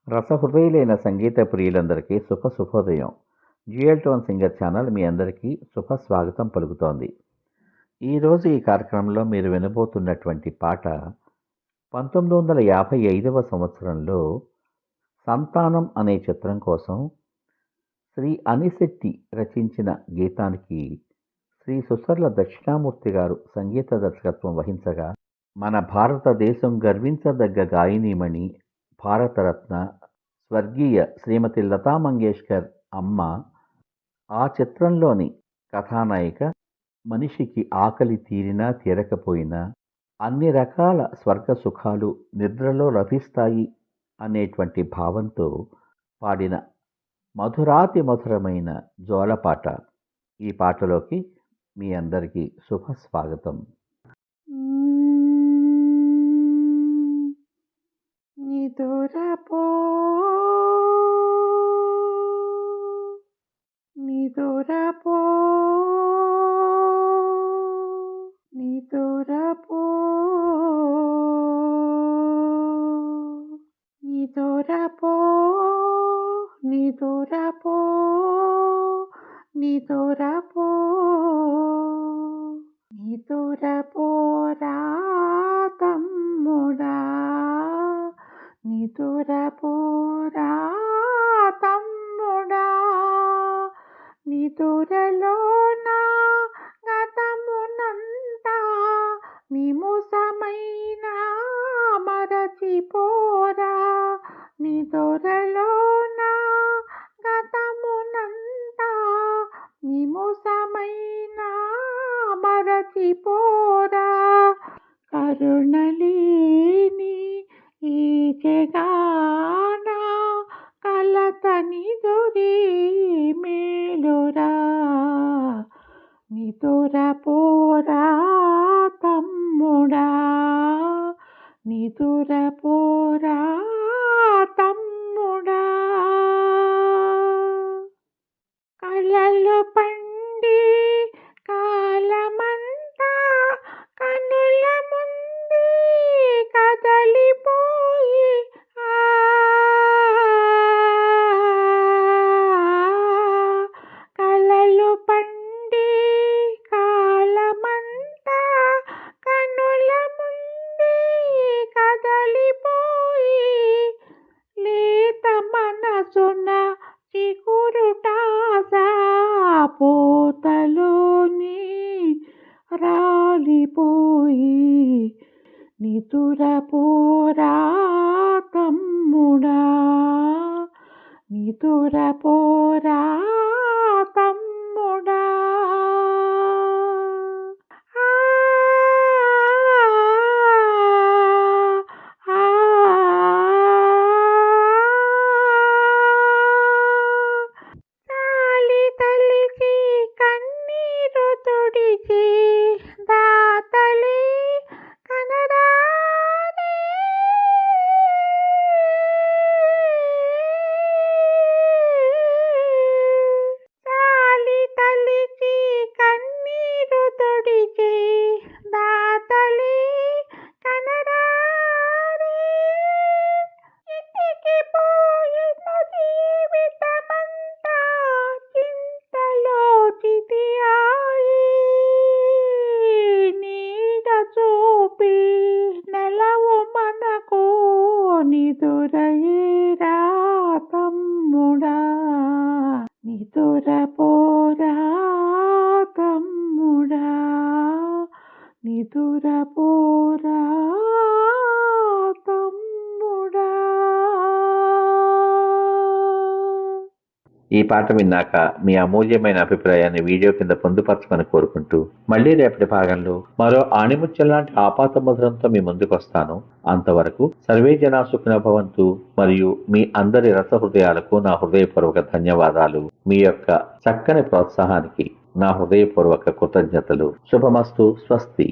రసహృదయులైన సంగీత ప్రియులందరికీ శుభోదయం. Dual tone singer channel మీ అందరికీ స్వాగతం పలుకుతోంది. ఈరోజు ఈ కార్యక్రమంలో మీరు వినబోతున్నటువంటి పాట 1955వ సంవత్సరంలో సంతానం అనే చిత్రం కోసం శ్రీ అనిశెట్టి రచించిన గీతానికి శ్రీ సుసర్ల దక్షిణామూర్తి గారు సంగీత దర్శకత్వం వహించగా, మన భారతదేశం గర్వించదగ్గ గాయనీమణి, భారతరత్న స్వర్గీయ శ్రీమతి లతా మంగేష్కర్ అమ్మ ఆ చిత్రంలోని కథానాయిక మనిషికి ఆకలి తీరినా తీరకపోయినా అన్ని రకాల స్వర్గ సుఖాలు నిద్రలో లభిస్తాయి అనేటువంటి భావంతో పాడిన మధురాతి మధురమైన జోలపాట. ఈ పాటలోకి మీ అందరికీ స్వాగతం. నిదురపో నిదురపో నిదురపో నిదురపో నిదురపో నిదురపో నిదురపోరా తమ్ముడా, నిదురపోరా తమ్ముడా, నిదురలోన గతమునంతా నిముసమైన మరచిపోరా, నిదురలోన గతమునంతా నిముసమైన మరచిపోరా, కరుణలేని ఈ జగాన కలతని దొరి మేలురా, నిదురపోరా తమ్ముడా, నిదురపోరా తమ్ముడా, కలలు పండి కాలమంతా కనుల ముందే కదలిపోయి కలలు పండి కాలమంతా కనుల ముందే కదలిపోయి లేత మనసున చిగురుటాస పోతలోని రాలిపోయి, నిదురపోరా తమ్ముడా, నిదురపోరా తమ్ముడా. చాలి తలిచి కన్నీరు తుడిచి దాతలే కనరారే, చాలి తలిచి కన్నీరు తుడిచి దాతలే కనరారే, ఇంటికి పోయిన జీవితమంతా చింతలో చితియాయి, నీడ చూపి నెలవు మనకు నిదురయేరా తమ్ముడా, నిదురపోరా తమ్ముడా, నిదురపోరా తమ్ముడా. ఈ పాట విన్నాక మీ అమూల్యమైన అభిప్రాయాన్ని వీడియో కింద పొందుపరచమని కోరుకుంటూ మళ్ళీ రేపటి భాగంలో మరో ఆణిముత్యం లాంటి ఆపాత మధురంతో మీ ముందుకు వస్తాను. అంతవరకు సర్వే జనా సుఖినో భవంతు. మరియు మీ అందరి రసహృదయాలకు నా హృదయపూర్వక ధన్యవాదాలు. మీ యొక్క చక్కని ప్రోత్సాహానికి నా హృదయపూర్వక కృతజ్ఞతలు. శుభమస్తు. స్వస్తి.